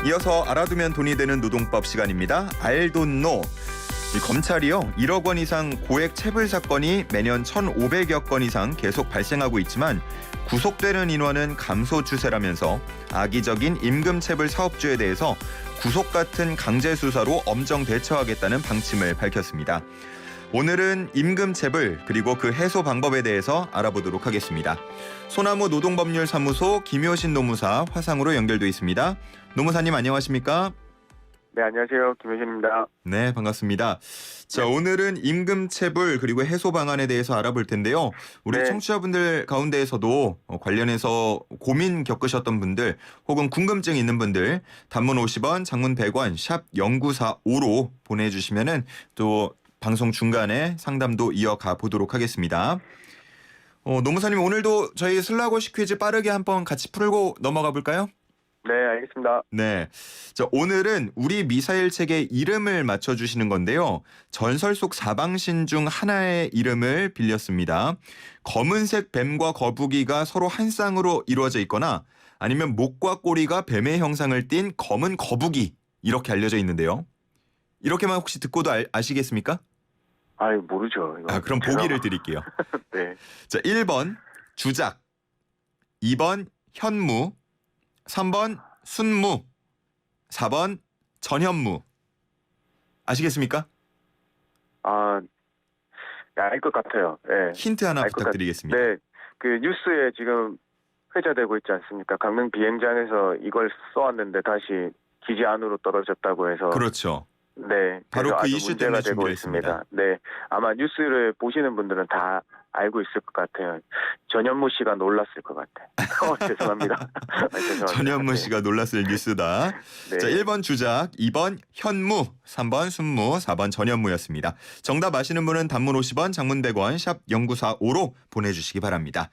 이어서 알아두면 돈이 되는 노동법 시간입니다. 알돈노. 검찰이요 1억 원 이상 고액 체불 사건이 매년 1,500여 건 이상 계속 발생하고 있지만 구속되는 인원은 감소 추세라면서 악의적인 임금 체불 사업주에 대해서 구속 같은 강제 수사로 엄정 대처하겠다는 방침을 밝혔습니다. 오늘은 임금 체불 그리고 그 해소 방법에 대해서 알아보도록 하겠습니다. 소나무 노동법률사무소 김효신 노무사 화상으로 연결돼 있습니다. 노무사님 안녕하십니까? 네, 안녕하세요. 김효신입니다. 네, 반갑습니다. 자, 오늘은 임금 체불 그리고 해소 방안에 대해서 알아볼 텐데요. 우리 네. 청취자분들 가운데에서도 관련해서 고민 겪으셨던 분들 혹은 궁금증 있는 분들 단문 50원, 장문 100원, 샵 0945로 보내주시면은 또 방송 중간에 상담도 이어가 보도록 하겠습니다. 노무사님 오늘도 저희 슬라고시 퀴즈 빠르게 한번 같이 풀고 넘어가 볼까요? 네, 알겠습니다. 네. 자, 오늘은 우리 미사일 책의 이름을 맞춰주시는 건데요. 전설 속 사방신 중 하나의 이름을 빌렸습니다. 검은색 뱀과 거북이가 서로 한 쌍으로 이루어져 있거나 아니면 목과 꼬리가 뱀의 형상을 띤 검은 거북이 이렇게 알려져 있는데요. 이렇게만 혹시 듣고도 아시겠습니까? 아유, 모르죠. 이거 그럼 보기를 드릴게요. 네. 자, 1번 주작, 2번 현무, 3번 순무, 4번 전현무. 아시겠습니까? 알 것 같아요. 네. 힌트 하나 알 것 부탁드리겠습니다. 네. 그 뉴스에 지금 회자되고 있지 않습니까? 강릉 비행장에서 이걸 쏘았는데 다시 기지 안으로 떨어졌다고 해서. 그렇죠. 네. 바로 그래서 그 아주 이슈 문제가 때문에 되고 준비를 있습니다. 했습니다. 네. 아마 뉴스를 보시는 분들은 다 알고 있을 것 같아요. 전현무 씨가 놀랐을 것 같아요. 죄송합니다. 죄송합니다. 전현무 네. 씨가 놀랐을 뉴스다. 네. 자, 1번 주작, 2번 현무, 3번 순무, 4번 전현무였습니다. 정답 아시는 분은 단문 50원, 장문 100원, 샵 0945로 보내주시기 바랍니다.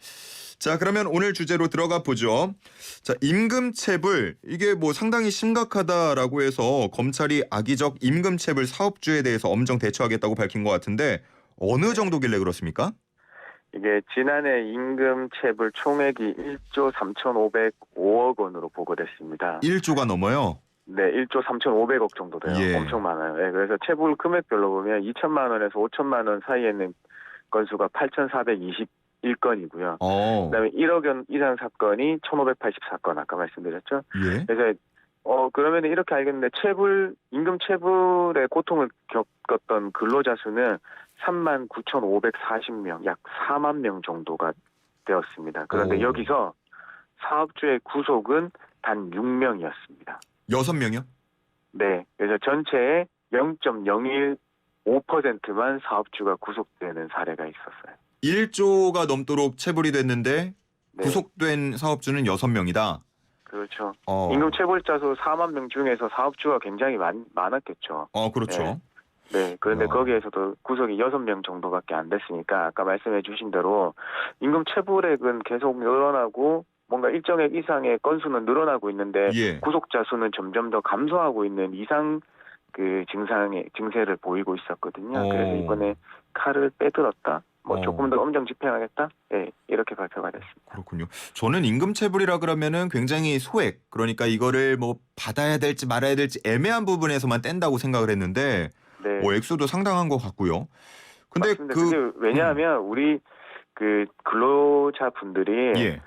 자, 그러면 오늘 주제로 들어가 보죠. 자, 임금체불 이게 뭐 상당히 심각하다라고 해서 검찰이 악의적 임금체불 사업주에 대해서 엄정 대처하겠다고 밝힌 것 같은데 어느 정도길래 그렇습니까? 이게 지난해 임금 체불 총액이 1조 3,505억 원으로 보고됐습니다. 1조가 넘어요. 네, 1조 3,500억 정도 돼요. 예. 엄청 많아요. 네, 그래서 체불 금액별로 보면 2천만 원에서 5천만 원 사이에 있는 건수가 8,421건이고요. 그다음에 1억 원 이상 사건이 1,584건 아까 말씀드렸죠. 예. 그래서 그러면 이렇게 알겠는데 임금 체불의 고통을 겪었던 근로자 수는 39,540명, 약 4만 명 정도가 되었습니다. 그런데 여기서 사업주의 구속은 단 6명이었습니다. 6명이요? 네. 그래서 전체의 0.015%만 사업주가 구속되는 사례가 있었어요. 1조가 넘도록 체불이 됐는데 네. 구속된 사업주는 6명이다. 그렇죠. 임금 체불자 수 4만 명 중에서 사업주가 굉장히 많았겠죠. 그렇죠. 네, 그런데 거기에서도 구속이 6명 정도밖에 안 됐으니까 아까 말씀해 주신 대로 임금 체불액은 계속 늘어나고 뭔가 일정액 이상의 건수는 늘어나고 있는데 예. 구속자 수는 점점 더 감소하고 있는 이상 그 증세를 보이고 있었거든요. 그래서 이번에 칼을 빼들었다. 조금 더 엄정 집행하겠다. 네, 이렇게 발표가 됐습니다. 그렇군요. 저는 임금체불이라 그러면은 굉장히 소액, 그러니까 이거를 뭐 받아야 될지 말아야 될지 애매한 부분에서만 뗀다고 생각을 했는데 네. 액수도 상당한 것 같고요. 근데 맞습니다. 근데 왜냐하면 우리 그 근로자 분들이 예.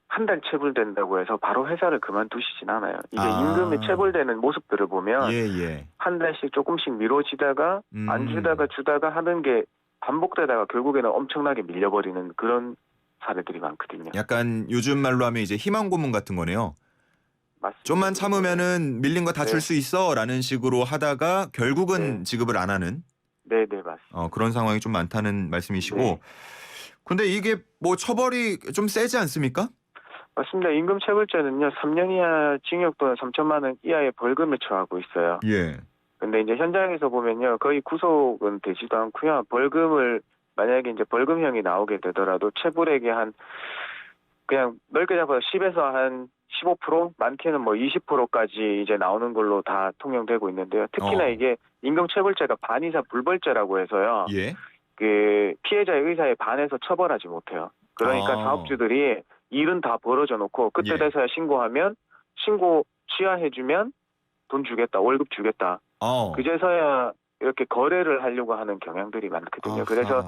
한 달 체불된다고 해서 바로 회사를 그만두시진 않아요. 이게 임금이 체불되는 모습들을 보면 예. 한 달씩 조금씩 미뤄지다가 안 주다가 하는 게 반복되다가 결국에는 엄청나게 밀려버리는 그런 사례들이 많거든요. 약간 요즘 말로 하면 이제 희망 고문 같은 거네요. 맞습니다. 좀만 참으면은 밀린 거 다 줄 수 있어라는 식으로 하다가 결국은 지급을 안 하는 네, 맞습니다. 그런 상황이 좀 많다는 말씀이시고. 네. 근데 이게 뭐 처벌이 좀 세지 않습니까? 맞습니다. 임금 체불죄는요 3년 이하 징역 또는 3천만 원 이하의 벌금을 처하고 있어요. 예. 근데 이제 현장에서 보면요 거의 구속은 되지도 않고요. 벌금을 만약에 이제 벌금형이 나오게 되더라도 체불액의 그냥 넓게 잡아서 10에서 한 15%, 많게는 뭐 20%까지 이제 나오는 걸로 다 통용되고 있는데요. 특히나 이게 임금 체불죄가 반의사 불벌죄라고 해서요. 예. 그 피해자의 의사에 반해서 처벌하지 못해요. 그러니까 사업주들이 일은 다 벌어져 놓고 그때 예. 돼서야 신고하면 취하해주면 돈 주겠다, 월급 주겠다. 그제서야 이렇게 거래를 하려고 하는 경향들이 많거든요. 아하. 그래서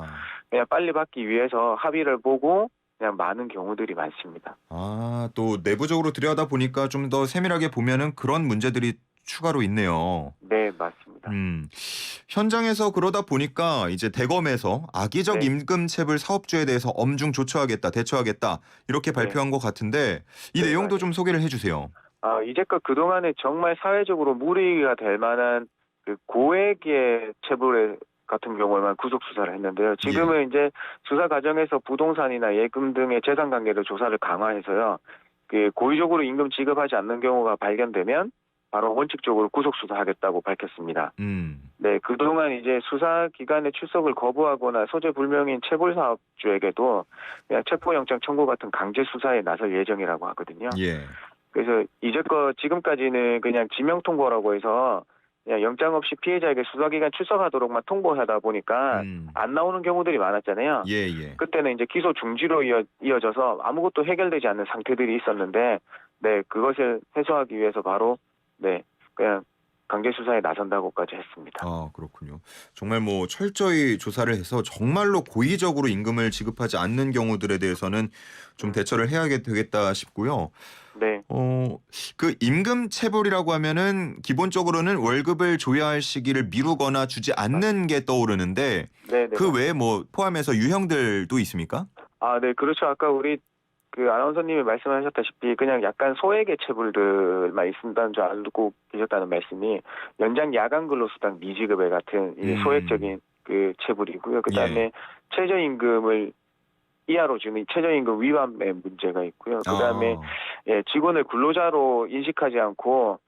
그냥 빨리 받기 위해서 합의를 보고 그냥 많은 경우들이 많습니다. 또 내부적으로 들여다보니까 좀 더 세밀하게 보면은 그런 문제들이 추가로 있네요. 네, 맞습니다. 현장에서 그러다 보니까 이제 대검에서 악의적 네. 임금체불 사업주에 대해서 엄중 조처하겠다, 대처하겠다 이렇게 발표한 것 같은데 이 네, 내용도 맞아요. 좀 소개를 해주세요. 이제껏 그동안에 정말 사회적으로 무리가 될 만한 그 고액의 체불 같은 경우에만 구속 수사를 했는데요. 지금은 이제 수사 과정에서 부동산이나 예금 등의 재산 관계를 조사를 강화해서요. 그 고의적으로 임금 지급하지 않는 경우가 발견되면 바로 원칙적으로 구속 수사하겠다고 밝혔습니다. 네, 그동안 이제 수사 기관의 출석을 거부하거나 소재 불명인 체불 사업주에게도 그냥 체포영장 청구 같은 강제 수사에 나설 예정이라고 하거든요. 그래서 이제껏 지금까지는 그냥 지명 통보라고 해서 그냥 영장 없이 피해자에게 수사기관 출석하도록만 통보하다 보니까 안 나오는 경우들이 많았잖아요. 그때는 이제 기소 중지로 이어져서 아무것도 해결되지 않는 상태들이 있었는데, 네, 그것을 해소하기 위해서 바로 그냥 강제 수사에 나선다고까지 했습니다. 그렇군요. 정말 뭐 철저히 조사를 해서 정말로 고의적으로 임금을 지급하지 않는 경우들에 대해서는 좀 대처를 해야 되겠다 싶고요. 네. 그 임금 체불이라고 하면은 기본적으로는 월급을 줘야 할 시기를 미루거나 주지 않는 게 떠오르는데 그 외에 뭐 포함해서 유형들도 있습니까? 네, 그렇죠. 아까 우리 그 아나운서님이 말씀하셨다시피 그냥 약간 소액의 체불들만 있다는 줄 알고 계셨다는 말씀이 연장 야간 근로수당 미지급에 같은 이 소액적인 그 체불이고요. 그다음에 최저임금을 이하로 주는 최저임금 위반의 문제가 있고요. 그다음에 직원을 근로자로 인식하지 않고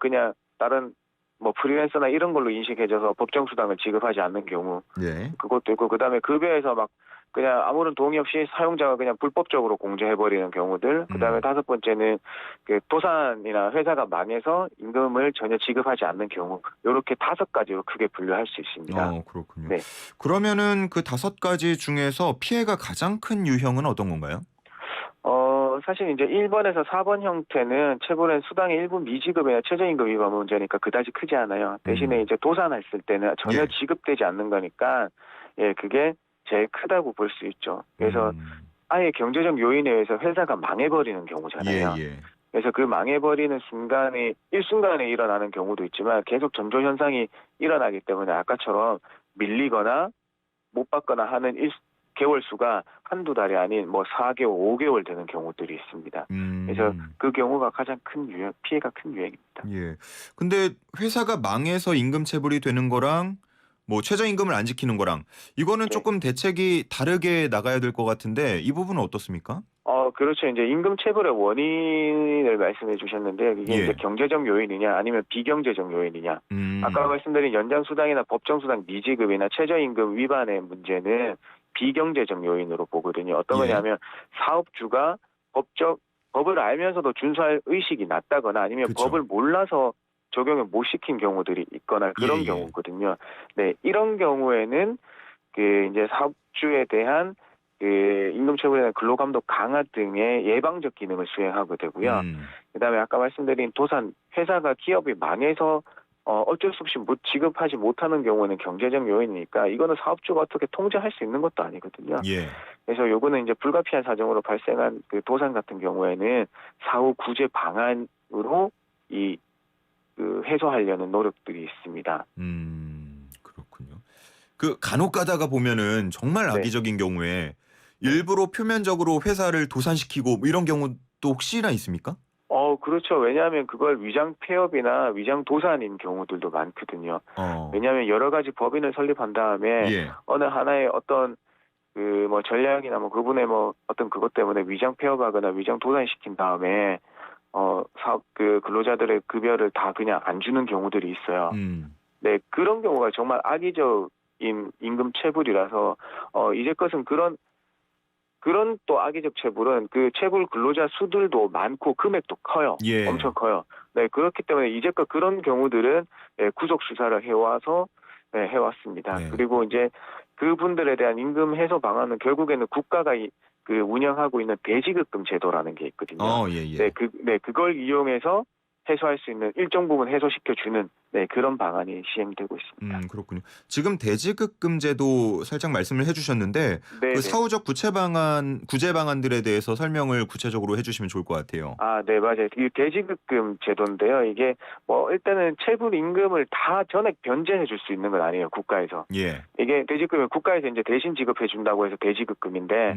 그냥 다른 뭐 프리랜서나 이런 걸로 인식해줘서 법정 수당을 지급하지 않는 경우 그것도 있고 그다음에 급여에서 막 그냥 아무런 동의 없이 사용자가 그냥 불법적으로 공제해버리는 경우들. 그다음에 다섯 번째는 그 도산이나 회사가 망해서 임금을 전혀 지급하지 않는 경우. 이렇게 5가지로 크게 분류할 수 있습니다. 그렇군요. 네. 그러면은 그 5가지 중에서 피해가 가장 큰 유형은 어떤 건가요? 사실 이제 1번에서 4번 형태는 체불은 수당의 일부 미지급이나 최저임금 위반 문제니까 그다지 크지 않아요. 대신에 이제 도산했을 때는 전혀 지급되지 않는 거니까 그게 제일 크다고 볼 수 있죠. 그래서 아예 경제적 요인에 의해서 회사가 망해버리는 경우잖아요. 그래서 그 망해버리는 순간에 일순간에 일어나는 경우도 있지만 계속 전조 현상이 일어나기 때문에 아까처럼 밀리거나 못 받거나 하는 개월 수가 한두 달이 아닌 뭐 4개월, 5개월 되는 경우들이 있습니다. 그래서 그 경우가 가장 큰 피해가 큰 유형입니다. 근데 회사가 망해서 임금 체불이 되는 거랑 뭐 최저임금을 안 지키는 거랑 이거는 조금 대책이 다르게 나가야 될 것 같은데 이 부분은 어떻습니까? 그렇죠. 이제 임금 체불의 원인을 말씀해 주셨는데 이게 이제 경제적 요인이냐 아니면 비경제적 요인이냐. 아까 말씀드린 연장 수당이나 법정 수당 미지급이나 최저임금 위반의 문제는 비경제적 요인으로 보거든요. 어떤 거냐면 사업주가 법을 알면서도 준수할 의식이 낮다거나 아니면 법을 몰라서 적용을 못 시킨 경우들이 있거나 그런 경우거든요. 네, 이런 경우에는 그 이제 사업주에 대한 그 임금체불에 대한 근로감독 강화 등의 예방적 기능을 수행하게 되고요. 그다음에 아까 말씀드린 도산 회사가 기업이 망해서 어쩔 수 없이 지급하지 못하는 경우는 경제적 요인이니까 이거는 사업주가 어떻게 통제할 수 있는 것도 아니거든요. 그래서 요거는 이제 불가피한 사정으로 발생한 그 도산 같은 경우에는 사후 구제 방안으로 그 해소하려는 노력들이 있습니다. 그렇군요. 그 간혹 가다가 보면은 정말 악의적인 경우에 일부러 표면적으로 회사를 도산시키고 뭐 이런 경우도 혹시나 있습니까? 그렇죠. 왜냐하면 그걸 위장 폐업이나 위장 도산인 경우들도 많거든요. 왜냐하면 여러 가지 법인을 설립한 다음에 어느 하나의 어떤 그 뭐 전략이나 뭐 그분의 뭐 어떤 그것 때문에 위장 폐업하거나 위장 도산시킨 다음에 사업 그 근로자들의 급여를 다 그냥 안 주는 경우들이 있어요. 네, 그런 경우가 정말 악의적인 임금 체불이라서 이제껏은 그런 또 악의적 체불은 그 체불 근로자 수들도 많고 금액도 커요. 엄청 커요. 네, 그렇기 때문에 이제껏 그런 경우들은 구속 수사를 해와서 해왔습니다. 그리고 이제 그분들에 대한 임금 해소 방안은 결국에는 국가가 그 운영하고 있는 대지급금 제도라는 게 있거든요. 그걸 이용해서 해소할 수 있는 일정 부분 해소시켜주는 네, 그런 방안이 시행되고 있습니다. 그렇군요. 지금 대지급금제도 살짝 말씀을 해주셨는데 네, 그 네. 사후적 구제 방안들에 대해서 설명을 구체적으로 해주시면 좋을 것 같아요. 아, 네, 맞아요. 이 대지급금 제도인데요. 이게 뭐 일단은 체불 임금을 다 전액 변제해 줄 수 있는 건 아니에요. 국가에서. 예. 이게 대지급을 국가에서 이제 대신 지급해 준다고 해서 대지급금인데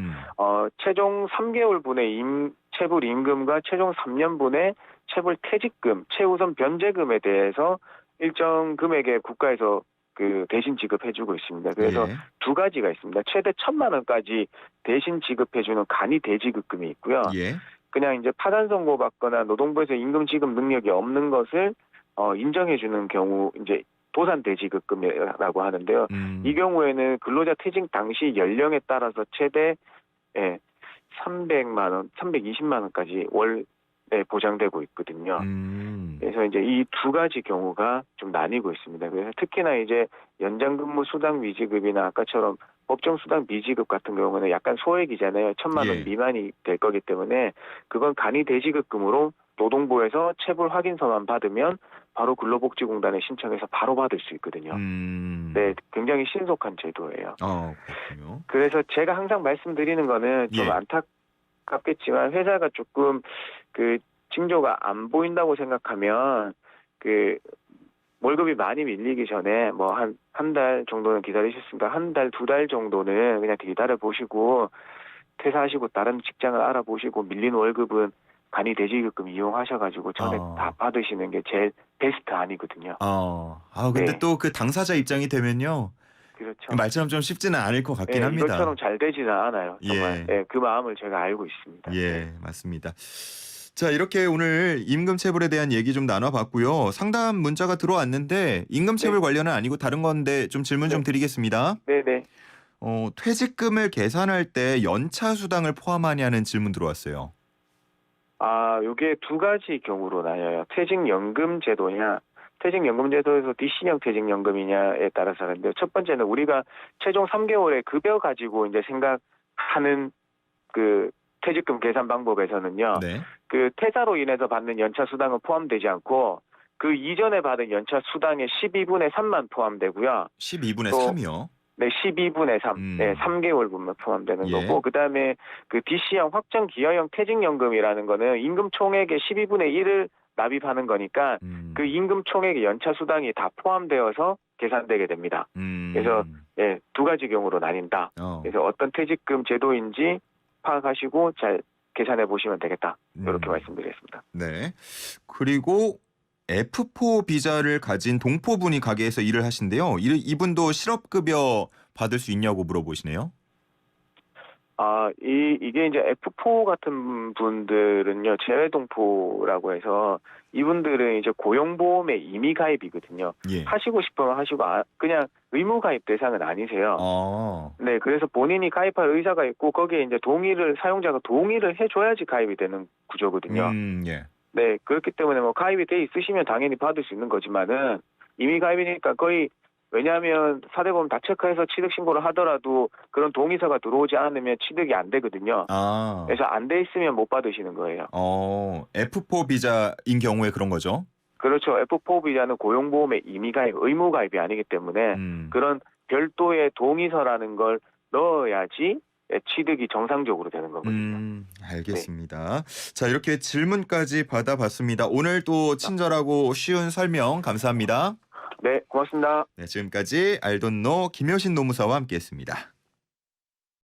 최종 3개월분의 체불 임금과 최종 3년분의 체불 퇴직금, 최우선 변제금에 대해서 일정 금액의 국가에서 그 대신 지급해주고 있습니다. 그래서 예. 두 가지가 있습니다. 최대 1,000만 원까지 대신 지급해주는 간이 대지급금이 있고요. 예. 그냥 이제 파산 선고받거나 노동부에서 임금 지급 능력이 없는 것을 인정해주는 경우 이제 도산 대지급금이라고 하는데요. 이 경우에는 근로자 퇴직 당시 연령에 따라서 최대 300만 원, 320만 원까지 월 보장되고 있거든요. 그래서 이제 이 두 가지 경우가 좀 나뉘고 있습니다. 그래서 특히나 이제 연장근무 수당 미지급이나 아까처럼 법정 수당 미지급 같은 경우는 약간 소액이잖아요. 1,000만 원 예. 미만이 될 거기 때문에 그건 간이 대지급금으로 노동부에서 체불 확인서만 받으면 바로 근로복지공단에 신청해서 바로 받을 수 있거든요. 네, 굉장히 신속한 제도예요. 그렇군요. 그래서 제가 항상 말씀드리는 거는 좀 예. 안타깝겠지만 회사가 조금 그 징조가 안 보인다고 생각하면 그 월급이 많이 밀리기 전에 뭐 한 달 정도는 기다리셨으니까 한 달, 두 달 정도는 그냥 기다려 보시고 퇴사하시고 다른 직장을 알아보시고 밀린 월급은 간이 대지급금 이용하셔가지고 전액 다 받으시는 게 제일 베스트 아니거든요. 근데 네. 또 그 당사자 입장이 되면요. 그렇죠. 말처럼 좀 쉽지는 않을 것 같긴 합니다. 이것처럼 잘 되지는 않아요. 정말. 예. 그 마음을 제가 알고 있습니다. 예, 맞습니다. 자, 이렇게 오늘 임금 체불에 대한 얘기 좀 나눠봤고요. 상담 문자가 들어왔는데 임금 체불 관련은 아니고 다른 건데 좀 질문 좀 드리겠습니다. 네네. 퇴직금을 계산할 때 연차 수당을 포함하냐는 질문 들어왔어요. 요게 두 가지 경우로 나뉘어요. 퇴직연금 제도냐, 퇴직연금 제도에서 DC형 퇴직연금이냐에 따라서 다른데요. 첫 번째는 우리가 최종 3개월의 급여 가지고 이제 생각하는 그 퇴직금 계산 방법에서는요. 네. 그 퇴사로 인해서 받는 연차 수당은 포함되지 않고 그 이전에 받은 연차 수당의 12분의 3만 포함되고요. 12분의 또 3이요? 네, 12분의 3. 네, 3개월분만 포함되는 예. 거고, 그 다음에 그 DC형 확정 기여형 퇴직연금이라는 거는 임금 총액의 12분의 1을 납입하는 거니까 그 임금 총액의 연차 수당이 다 포함되어서 계산되게 됩니다. 그래서 두 가지 경우로 나뉜다. 그래서 어떤 퇴직금 제도인지 파악하시고 잘 계산해 보시면 되겠다. 이렇게 말씀드리겠습니다. 네. 그리고 F4 비자를 가진 동포분이 가게에서 일을 하신대요. 이분도 실업급여 받을 수 있냐고 물어보시네요. 이게 이제 F4 같은 분들은요, 재외동포라고 해서 이분들은 이제 고용보험의 임의가입이거든요. 예. 하시고 싶으면 하시고, 그냥 의무가입 대상은 아니세요. 네, 그래서 본인이 가입할 의사가 있고, 거기에 이제 사용자가 동의를 해줘야지 가입이 되는 구조거든요. 예. 네, 그렇기 때문에 뭐 가입이 돼 있으시면 당연히 받을 수 있는 거지만은 임의가입이니까 거의 왜냐하면 사대보험 다 체크해서 취득 신고를 하더라도 그런 동의서가 들어오지 않으면 취득이 안 되거든요. 그래서 안 돼 있으면 못 받으시는 거예요. F4 비자인 경우에 그런 거죠? 그렇죠. F4 비자는 고용보험의 임의가입, 의무가입이 아니기 때문에 그런 별도의 동의서라는 걸 넣어야지 취득이 정상적으로 되는 거거든요. 알겠습니다. 네. 자, 이렇게 질문까지 받아봤습니다. 오늘 또 친절하고 쉬운 설명 감사합니다. 네, 고맙습니다. 네, 지금까지 알돈노 김효신 노무사와 함께했습니다.